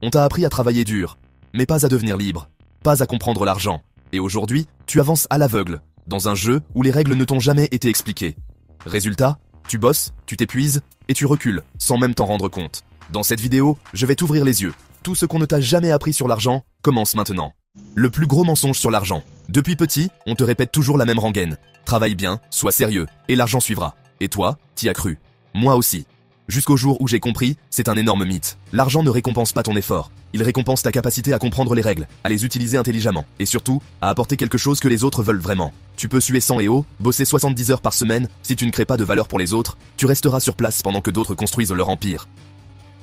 On t'a appris à travailler dur, mais pas à devenir libre, pas à comprendre l'argent. Et aujourd'hui, tu avances à l'aveugle, dans un jeu où les règles ne t'ont jamais été expliquées. Résultat, tu bosses, tu t'épuises, et tu recules, sans même t'en rendre compte. Dans cette vidéo, je vais t'ouvrir les yeux. Tout ce qu'on ne t'a jamais appris sur l'argent commence maintenant. Le plus gros mensonge sur l'argent. Depuis petit, on te répète toujours la même rengaine. Travaille bien, sois sérieux, et l'argent suivra. Et toi, t'y as cru. Moi aussi. Jusqu'au jour où j'ai compris, c'est un énorme mythe. L'argent ne récompense pas ton effort. Il récompense ta capacité à comprendre les règles, à les utiliser intelligemment, et surtout, à apporter quelque chose que les autres veulent vraiment. Tu peux suer sang et eau, bosser 70 heures par semaine, si tu ne crées pas de valeur pour les autres, tu resteras sur place pendant que d'autres construisent leur empire.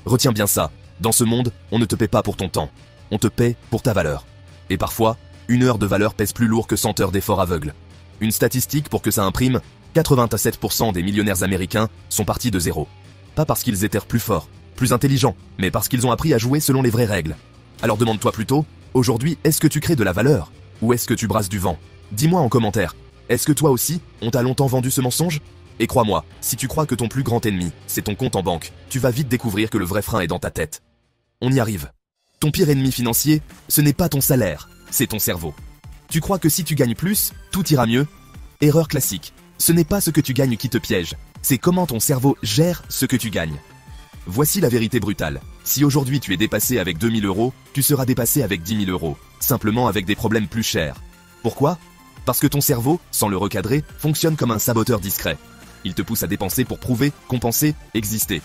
Retiens bien ça, dans ce monde, on ne te paie pas pour ton temps. On te paie pour ta valeur. Et parfois, 1 heure de valeur pèse plus lourd que 100 heures d'effort aveugle. Une statistique pour que ça imprime, 87% des millionnaires américains sont partis de zéro. Pas parce qu'ils étaient plus forts, plus intelligents, mais parce qu'ils ont appris à jouer selon les vraies règles. Alors demande-toi plutôt, aujourd'hui, est-ce que tu crées de la valeur? Ou est-ce que tu brasses du vent? Dis-moi en commentaire, est-ce que toi aussi, on t'a longtemps vendu ce mensonge? Et crois-moi, si tu crois que ton plus grand ennemi, c'est ton compte en banque, tu vas vite découvrir que le vrai frein est dans ta tête. On y arrive. Ton pire ennemi financier, ce n'est pas ton salaire, c'est ton cerveau. Tu crois que si tu gagnes plus, tout ira mieux? Erreur classique. Ce n'est pas ce que tu gagnes qui te piège, c'est comment ton cerveau gère ce que tu gagnes. Voici la vérité brutale. Si aujourd'hui tu es dépassé avec 2000 euros, tu seras dépassé avec 10 000 euros, simplement avec des problèmes plus chers. Pourquoi? Parce que ton cerveau, sans le recadrer, fonctionne comme un saboteur discret. Il te pousse à dépenser pour prouver, compenser, exister.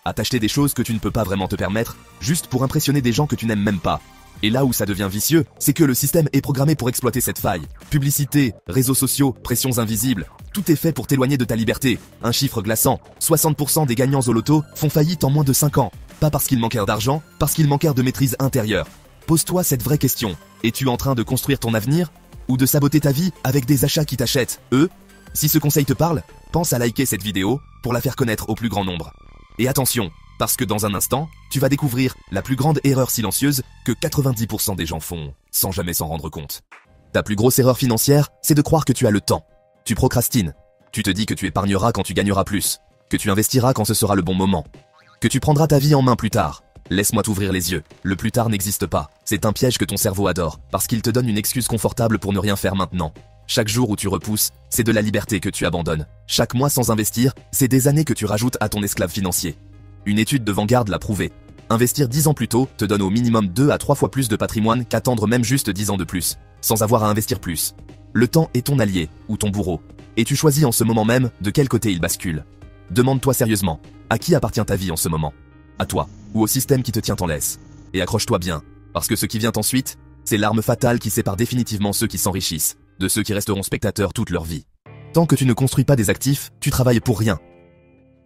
À t'acheter des choses que tu ne peux pas vraiment te permettre, juste pour impressionner des gens que tu n'aimes même pas. Et là où ça devient vicieux, c'est que le système est programmé pour exploiter cette faille. Publicité, réseaux sociaux, pressions invisibles, tout est fait pour t'éloigner de ta liberté. Un chiffre glaçant, 60% des gagnants au loto font faillite en moins de 5 ans. Pas parce qu'ils manquèrent d'argent, parce qu'ils manquèrent de maîtrise intérieure. Pose-toi cette vraie question. Es-tu en train de construire ton avenir? Ou de saboter ta vie avec des achats qui t'achètent, eux? Si ce conseil te parle, pense à liker cette vidéo pour la faire connaître au plus grand nombre. Et attention, parce que dans un instant, tu vas découvrir la plus grande erreur silencieuse que 90% des gens font, sans jamais s'en rendre compte. Ta plus grosse erreur financière, c'est de croire que tu as le temps. Tu procrastines. Tu te dis que tu épargneras quand tu gagneras plus, que tu investiras quand ce sera le bon moment, que tu prendras ta vie en main plus tard. Laisse-moi t'ouvrir les yeux, le plus tard n'existe pas. C'est un piège que ton cerveau adore, parce qu'il te donne une excuse confortable pour ne rien faire maintenant. Chaque jour où tu repousses, c'est de la liberté que tu abandonnes. Chaque mois sans investir, c'est des années que tu rajoutes à ton esclave financier. Une étude de Vanguard l'a prouvé. Investir 10 ans plus tôt te donne au minimum 2 à 3 fois plus de patrimoine qu'attendre même juste 10 ans de plus, sans avoir à investir plus. Le temps est ton allié, ou ton bourreau. Et tu choisis en ce moment même de quel côté il bascule. Demande-toi sérieusement, à qui appartient ta vie en ce moment? À toi, ou au système qui te tient en laisse? Et accroche-toi bien, parce que ce qui vient ensuite, c'est l'arme fatale qui sépare définitivement ceux qui s'enrichissent de ceux qui resteront spectateurs toute leur vie. Tant que tu ne construis pas des actifs, tu travailles pour rien.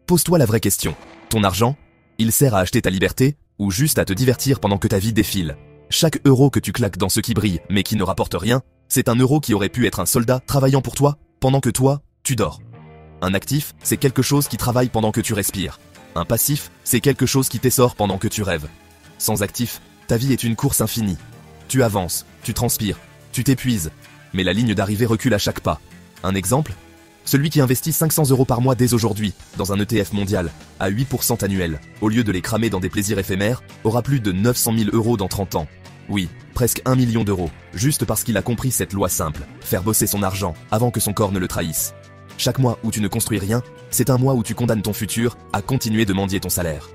Pose-toi la vraie question. Ton argent, il sert à acheter ta liberté, ou juste à te divertir pendant que ta vie défile? Chaque euro que tu claques dans ce qui brille, mais qui ne rapporte rien, c'est un euro qui aurait pu être un soldat travaillant pour toi, pendant que toi, tu dors. Un actif, c'est quelque chose qui travaille pendant que tu respires. Un passif, c'est quelque chose qui t'essore pendant que tu rêves. Sans actif, ta vie est une course infinie. Tu avances, tu transpires, tu t'épuises, mais la ligne d'arrivée recule à chaque pas. Un exemple? Celui qui investit 500 euros par mois dès aujourd'hui, dans un ETF mondial, à 8% annuel, au lieu de les cramer dans des plaisirs éphémères, aura plus de 900 000 euros dans 30 ans. Oui, presque 1 million d'euros, juste parce qu'il a compris cette loi simple, faire bosser son argent avant que son corps ne le trahisse. Chaque mois où tu ne construis rien, c'est un mois où tu condamnes ton futur à continuer de mendier ton salaire.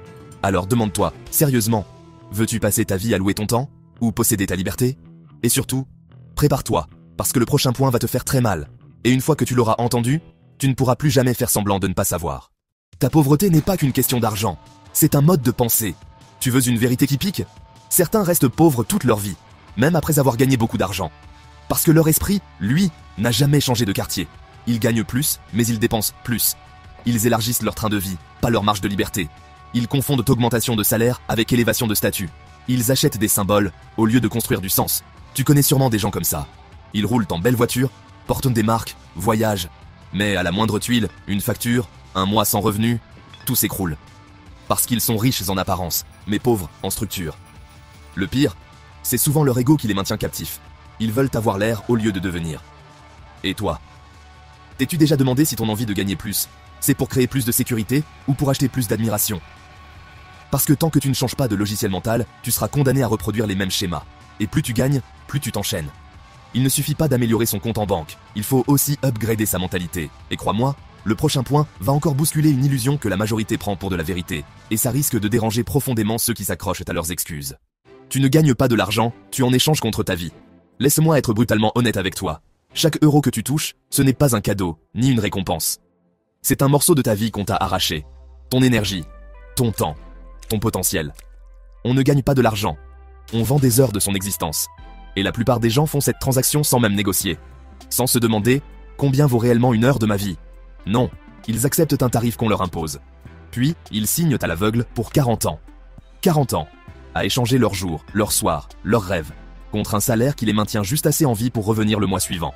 Alors demande-toi, sérieusement, veux-tu passer ta vie à louer ton temps? Ou posséder ta liberté? Et surtout, prépare-toi, parce que le prochain point va te faire très mal. Et une fois que tu l'auras entendu, tu ne pourras plus jamais faire semblant de ne pas savoir. Ta pauvreté n'est pas qu'une question d'argent, c'est un mode de pensée. Tu veux une vérité qui pique? Certains restent pauvres toute leur vie, même après avoir gagné beaucoup d'argent. Parce que leur esprit, lui, n'a jamais changé de quartier. Ils gagnent plus, mais ils dépensent plus. Ils élargissent leur train de vie, pas leur marge de liberté. Ils confondent augmentation de salaire avec élévation de statut. Ils achètent des symboles, au lieu de construire du sens. Tu connais sûrement des gens comme ça. Ils roulent en belle voiture, portent des marques, voyagent. Mais à la moindre tuile, une facture, un mois sans revenu, tout s'écroule. Parce qu'ils sont riches en apparence, mais pauvres en structure. Le pire, c'est souvent leur ego qui les maintient captifs. Ils veulent avoir l'air au lieu de devenir. Et toi? T'es-tu déjà demandé si ton envie de gagner plus, c'est pour créer plus de sécurité ou pour acheter plus d'admiration? Parce que tant que tu ne changes pas de logiciel mental, tu seras condamné à reproduire les mêmes schémas. Et plus tu gagnes, plus tu t'enchaînes. Il ne suffit pas d'améliorer son compte en banque, il faut aussi upgrader sa mentalité. Et crois-moi, le prochain point va encore bousculer une illusion que la majorité prend pour de la vérité, et ça risque de déranger profondément ceux qui s'accrochent à leurs excuses. Tu ne gagnes pas de l'argent, tu en échanges contre ta vie. Laisse-moi être brutalement honnête avec toi. Chaque euro que tu touches, ce n'est pas un cadeau, ni une récompense. C'est un morceau de ta vie qu'on t'a arraché. Ton énergie, ton temps, ton potentiel. On ne gagne pas de l'argent. On vend des heures de son existence. Et la plupart des gens font cette transaction sans même négocier. Sans se demander combien vaut réellement une heure de ma vie. Non, ils acceptent un tarif qu'on leur impose. Puis, ils signent à l'aveugle pour 40 ans. 40 ans, à échanger leurs jours, leurs soirs, leurs rêves, contre un salaire qui les maintient juste assez en vie pour revenir le mois suivant.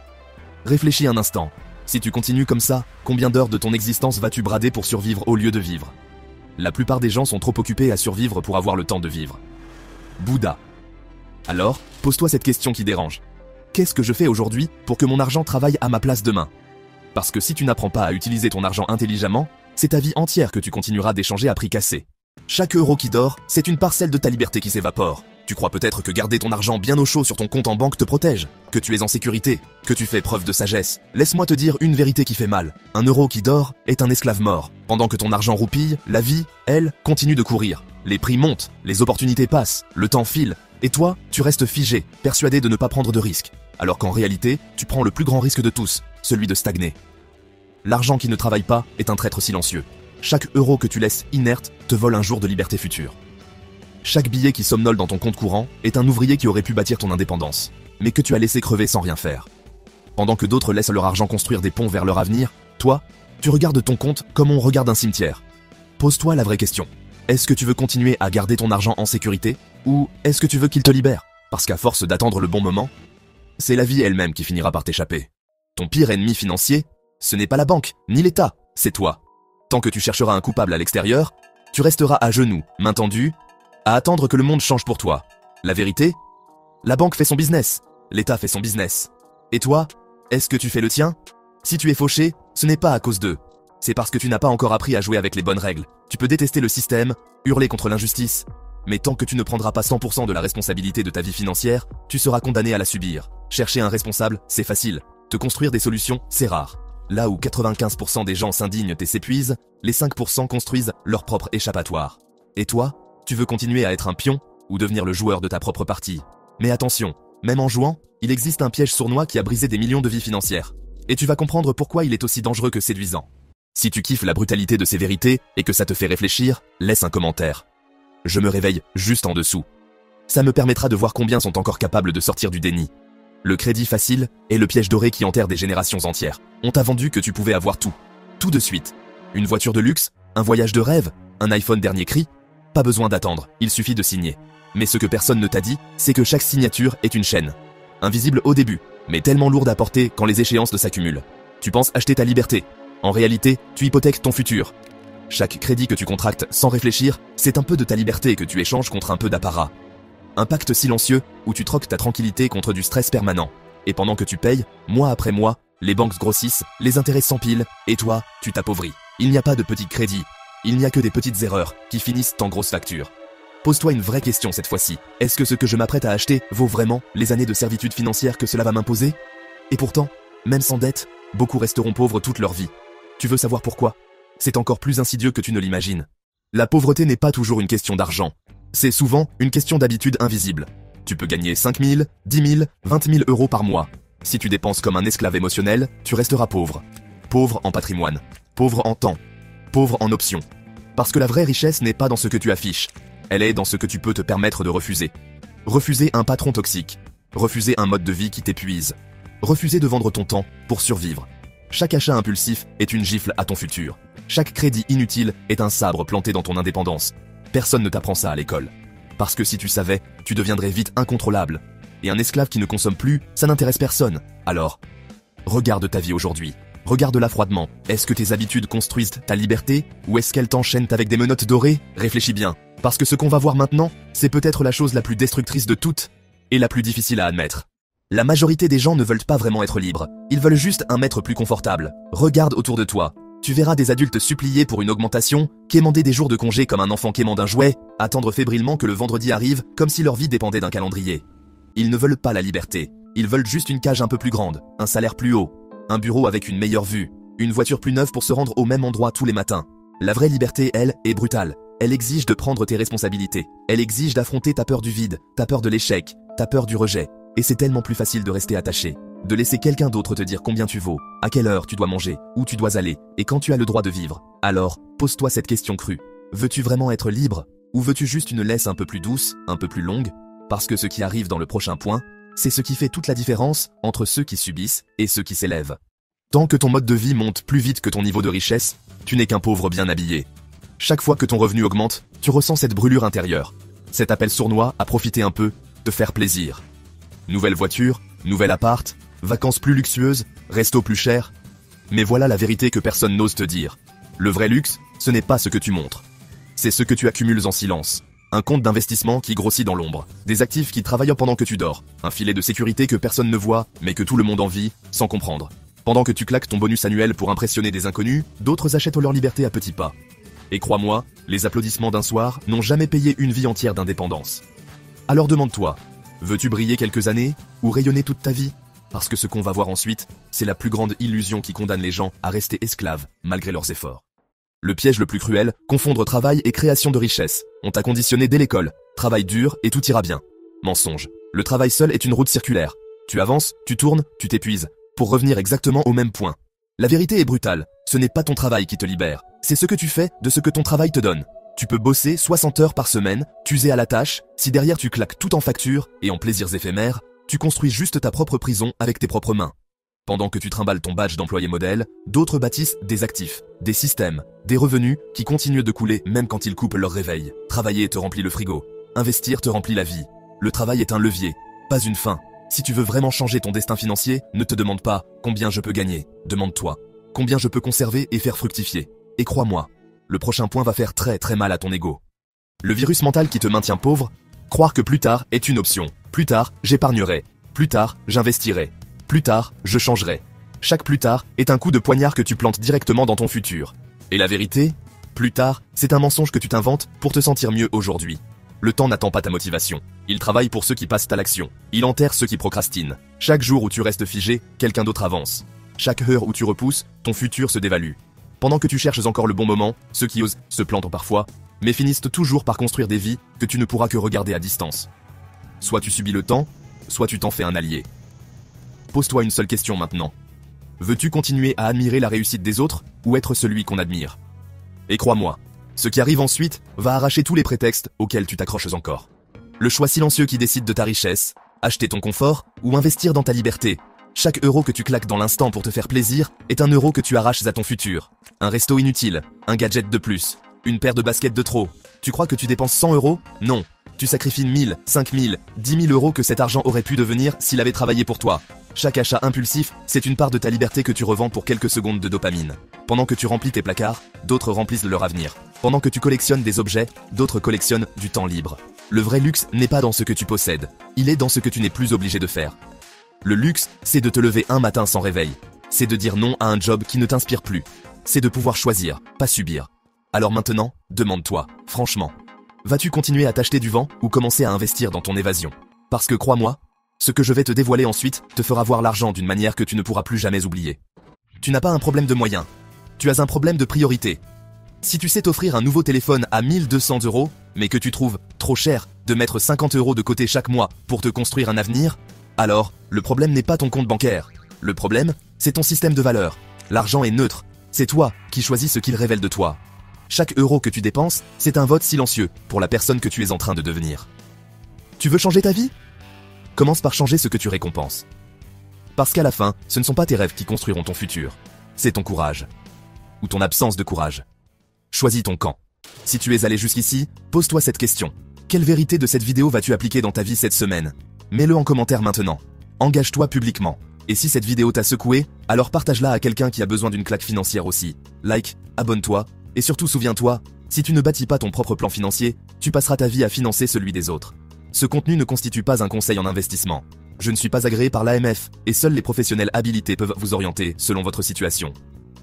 Réfléchis un instant. Si tu continues comme ça, combien d'heures de ton existence vas-tu brader pour survivre au lieu de vivre? La plupart des gens sont trop occupés à survivre pour avoir le temps de vivre. Bouddha. Alors, pose-toi cette question qui dérange. Qu'est-ce que je fais aujourd'hui pour que mon argent travaille à ma place demain? Parce que si tu n'apprends pas à utiliser ton argent intelligemment, c'est ta vie entière que tu continueras d'échanger à prix cassé. Chaque euro qui dort, c'est une parcelle de ta liberté qui s'évapore. Tu crois peut-être que garder ton argent bien au chaud sur ton compte en banque te protège, que tu es en sécurité, que tu fais preuve de sagesse. Laisse-moi te dire une vérité qui fait mal. Un euro qui dort est un esclave mort. Pendant que ton argent roupille, la vie, elle, continue de courir. Les prix montent, les opportunités passent, le temps file. Et toi, tu restes figé, persuadé de ne pas prendre de risques. Alors qu'en réalité, tu prends le plus grand risque de tous, celui de stagner. L'argent qui ne travaille pas est un traître silencieux. Chaque euro que tu laisses inerte te vole un jour de liberté future. Chaque billet qui somnole dans ton compte courant est un ouvrier qui aurait pu bâtir ton indépendance, mais que tu as laissé crever sans rien faire. Pendant que d'autres laissent leur argent construire des ponts vers leur avenir, toi, tu regardes ton compte comme on regarde un cimetière. Pose-toi la vraie question. Est-ce que tu veux continuer à garder ton argent en sécurité, ou est-ce que tu veux qu'il te libère? Parce qu'à force d'attendre le bon moment, c'est la vie elle-même qui finira par t'échapper. Ton pire ennemi financier, ce n'est pas la banque, ni l'État, c'est toi. Tant que tu chercheras un coupable à l'extérieur, tu resteras à genoux, main tendue, à attendre que le monde change pour toi. La vérité? La banque fait son business, l'État fait son business. Et toi, est-ce que tu fais le tien? Si tu es fauché, ce n'est pas à cause d'eux. C'est parce que tu n'as pas encore appris à jouer avec les bonnes règles. Tu peux détester le système, hurler contre l'injustice, mais tant que tu ne prendras pas 100% de la responsabilité de ta vie financière, tu seras condamné à la subir. Chercher un responsable, c'est facile. Te construire des solutions, c'est rare. Là où 95% des gens s'indignent et s'épuisent, les 5% construisent leur propre échappatoire. Et toi, tu veux continuer à être un pion ou devenir le joueur de ta propre partie. Mais attention, même en jouant, il existe un piège sournois qui a brisé des millions de vies financières. Et tu vas comprendre pourquoi il est aussi dangereux que séduisant. Si tu kiffes la brutalité de ces vérités et que ça te fait réfléchir, laisse un commentaire. Je me réveille juste en dessous. Ça me permettra de voir combien sont encore capables de sortir du déni. Le crédit facile est le piège doré qui enterre des générations entières. On t'a vendu que tu pouvais avoir tout. Tout de suite. Une voiture de luxe, un voyage de rêve, un iPhone dernier cri. Pas besoin d'attendre, il suffit de signer. Mais ce que personne ne t'a dit, c'est que chaque signature est une chaîne. Invisible au début, mais tellement lourde à porter quand les échéances s'accumulent. Tu penses acheter ta liberté. En réalité, tu hypothèques ton futur. Chaque crédit que tu contractes sans réfléchir, c'est un peu de ta liberté que tu échanges contre un peu d'apparat. Un pacte silencieux où tu troques ta tranquillité contre du stress permanent. Et pendant que tu payes, mois après mois, les banques grossissent, les intérêts s'empilent, et toi, tu t'appauvris. Il n'y a pas de petits crédits. Il n'y a que des petites erreurs qui finissent en grosses factures. Pose-toi une vraie question cette fois-ci. Est-ce que ce que je m'apprête à acheter vaut vraiment les années de servitude financière que cela va m'imposer? Et pourtant, même sans dette, beaucoup resteront pauvres toute leur vie. Tu veux savoir pourquoi? C'est encore plus insidieux que tu ne l'imagines. La pauvreté n'est pas toujours une question d'argent. C'est souvent une question d'habitude invisible. Tu peux gagner 5 000, 10 000, 20 000 euros par mois. Si tu dépenses comme un esclave émotionnel, tu resteras pauvre. Pauvre en patrimoine. Pauvre en temps. Pauvre en options. Parce que la vraie richesse n'est pas dans ce que tu affiches. Elle est dans ce que tu peux te permettre de refuser. Refuser un patron toxique. Refuser un mode de vie qui t'épuise. Refuser de vendre ton temps pour survivre. Chaque achat impulsif est une gifle à ton futur. Chaque crédit inutile est un sabre planté dans ton indépendance. Personne ne t'apprend ça à l'école. Parce que si tu savais, tu deviendrais vite incontrôlable. Et un esclave qui ne consomme plus, ça n'intéresse personne. Alors, regarde ta vie aujourd'hui. Regarde-la froidement. Est-ce que tes habitudes construisent ta liberté, ou est-ce qu'elles t'enchaînent avec des menottes dorées? Réfléchis bien. Parce que ce qu'on va voir maintenant, c'est peut-être la chose la plus destructrice de toutes, et la plus difficile à admettre. La majorité des gens ne veulent pas vraiment être libres. Ils veulent juste un maître plus confortable. Regarde autour de toi. Tu verras des adultes supplier pour une augmentation, quémander des jours de congé comme un enfant quémande un jouet, attendre fébrilement que le vendredi arrive comme si leur vie dépendait d'un calendrier. Ils ne veulent pas la liberté, ils veulent juste une cage un peu plus grande, un salaire plus haut, un bureau avec une meilleure vue, une voiture plus neuve pour se rendre au même endroit tous les matins. La vraie liberté, elle, est brutale. Elle exige de prendre tes responsabilités. Elle exige d'affronter ta peur du vide, ta peur de l'échec, ta peur du rejet. Et c'est tellement plus facile de rester attaché. De laisser quelqu'un d'autre te dire combien tu vaux, à quelle heure tu dois manger, où tu dois aller, et quand tu as le droit de vivre. Alors, pose-toi cette question crue. Veux-tu vraiment être libre? Ou veux-tu juste une laisse un peu plus douce, un peu plus longue? Parce que ce qui arrive dans le prochain point, c'est ce qui fait toute la différence entre ceux qui subissent et ceux qui s'élèvent. Tant que ton mode de vie monte plus vite que ton niveau de richesse, tu n'es qu'un pauvre bien habillé. Chaque fois que ton revenu augmente, tu ressens cette brûlure intérieure. Cet appel sournois à profiter un peu, te faire plaisir. Nouvelle voiture, nouvel appart, vacances plus luxueuses, resto plus cher. Mais voilà la vérité que personne n'ose te dire. Le vrai luxe, ce n'est pas ce que tu montres. C'est ce que tu accumules en silence. Un compte d'investissement qui grossit dans l'ombre. Des actifs qui travaillent pendant que tu dors. Un filet de sécurité que personne ne voit, mais que tout le monde envie, sans comprendre. Pendant que tu claques ton bonus annuel pour impressionner des inconnus, d'autres achètent leur liberté à petits pas. Et crois-moi, les applaudissements d'un soir n'ont jamais payé une vie entière d'indépendance. Alors demande-toi, veux-tu briller quelques années ou rayonner toute ta vie? Parce que ce qu'on va voir ensuite, c'est la plus grande illusion qui condamne les gens à rester esclaves malgré leurs efforts. Le piège le plus cruel, confondre travail et création de richesse. On t'a conditionné dès l'école, travaille dur et tout ira bien. Mensonge, le travail seul est une route circulaire. Tu avances, tu tournes, tu t'épuises, pour revenir exactement au même point. La vérité est brutale, ce n'est pas ton travail qui te libère, c'est ce que tu fais de ce que ton travail te donne. Tu peux bosser 60 heures par semaine, t'user à la tâche, si derrière tu claques tout en factures et en plaisirs éphémères, tu construis juste ta propre prison avec tes propres mains. Pendant que tu trimbales ton badge d'employé modèle, d'autres bâtissent des actifs, des systèmes, des revenus qui continuent de couler même quand ils coupent leur réveil. Travailler te remplit le frigo, investir te remplit la vie. Le travail est un levier, pas une fin. Si tu veux vraiment changer ton destin financier, ne te demande pas combien je peux gagner, demande-toi combien je peux conserver et faire fructifier. Et crois-moi, le prochain point va faire très mal à ton ego. Le virus mental qui te maintient pauvre, croire que plus tard est une option. Plus tard, j'épargnerai. Plus tard, j'investirai. Plus tard, je changerai. Chaque plus tard est un coup de poignard que tu plantes directement dans ton futur. Et la vérité, plus tard, c'est un mensonge que tu t'inventes pour te sentir mieux aujourd'hui. Le temps n'attend pas ta motivation. Il travaille pour ceux qui passent à l'action. Il enterre ceux qui procrastinent. Chaque jour où tu restes figé, quelqu'un d'autre avance. Chaque heure où tu repousses, ton futur se dévalue. Pendant que tu cherches encore le bon moment, ceux qui osent se plantent parfois, mais finissent toujours par construire des vies que tu ne pourras que regarder à distance. Soit tu subis le temps, soit tu t'en fais un allié. Pose-toi une seule question maintenant. Veux-tu continuer à admirer la réussite des autres ou être celui qu'on admire? Et crois-moi, ce qui arrive ensuite va arracher tous les prétextes auxquels tu t'accroches encore. Le choix silencieux qui décide de ta richesse, acheter ton confort ou investir dans ta liberté. Chaque euro que tu claques dans l'instant pour te faire plaisir est un euro que tu arraches à ton futur. Un resto inutile, un gadget de plus, une paire de baskets de trop. Tu crois que tu dépenses 100 euros? Non. Tu sacrifies 1000, 5000, 10 000 euros que cet argent aurait pu devenir s'il avait travaillé pour toi. Chaque achat impulsif, c'est une part de ta liberté que tu revends pour quelques secondes de dopamine. Pendant que tu remplis tes placards, d'autres remplissent leur avenir. Pendant que tu collectionnes des objets, d'autres collectionnent du temps libre. Le vrai luxe n'est pas dans ce que tu possèdes, il est dans ce que tu n'es plus obligé de faire. Le luxe, c'est de te lever un matin sans réveil. C'est de dire non à un job qui ne t'inspire plus. C'est de pouvoir choisir, pas subir. Alors maintenant, demande-toi, franchement, vas-tu continuer à t'acheter du vent ou commencer à investir dans ton évasion? Parce que crois-moi, ce que je vais te dévoiler ensuite te fera voir l'argent d'une manière que tu ne pourras plus jamais oublier. Tu n'as pas un problème de moyens, tu as un problème de priorité. Si tu sais t'offrir un nouveau téléphone à 1200 euros, mais que tu trouves trop cher de mettre 50 euros de côté chaque mois pour te construire un avenir, alors, le problème n'est pas ton compte bancaire. Le problème, c'est ton système de valeurs. L'argent est neutre. C'est toi qui choisis ce qu'il révèle de toi. Chaque euro que tu dépenses, c'est un vote silencieux pour la personne que tu es en train de devenir. Tu veux changer ta vie? Commence par changer ce que tu récompenses. Parce qu'à la fin, ce ne sont pas tes rêves qui construiront ton futur. C'est ton courage. Ou ton absence de courage. Choisis ton camp. Si tu es allé jusqu'ici, pose-toi cette question. Quelle vérité de cette vidéo vas-tu appliquer dans ta vie cette semaine? Mets-le en commentaire maintenant. Engage-toi publiquement. Et si cette vidéo t'a secoué, alors partage-la à quelqu'un qui a besoin d'une claque financière aussi. Like, abonne-toi, et surtout souviens-toi, si tu ne bâtis pas ton propre plan financier, tu passeras ta vie à financer celui des autres. Ce contenu ne constitue pas un conseil en investissement. Je ne suis pas agréé par l'AMF, et seuls les professionnels habilités peuvent vous orienter selon votre situation.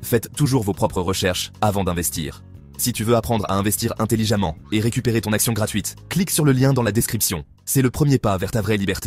Faites toujours vos propres recherches avant d'investir. Si tu veux apprendre à investir intelligemment et récupérer ton action gratuite, clique sur le lien dans la description. C'est le premier pas vers ta vraie liberté.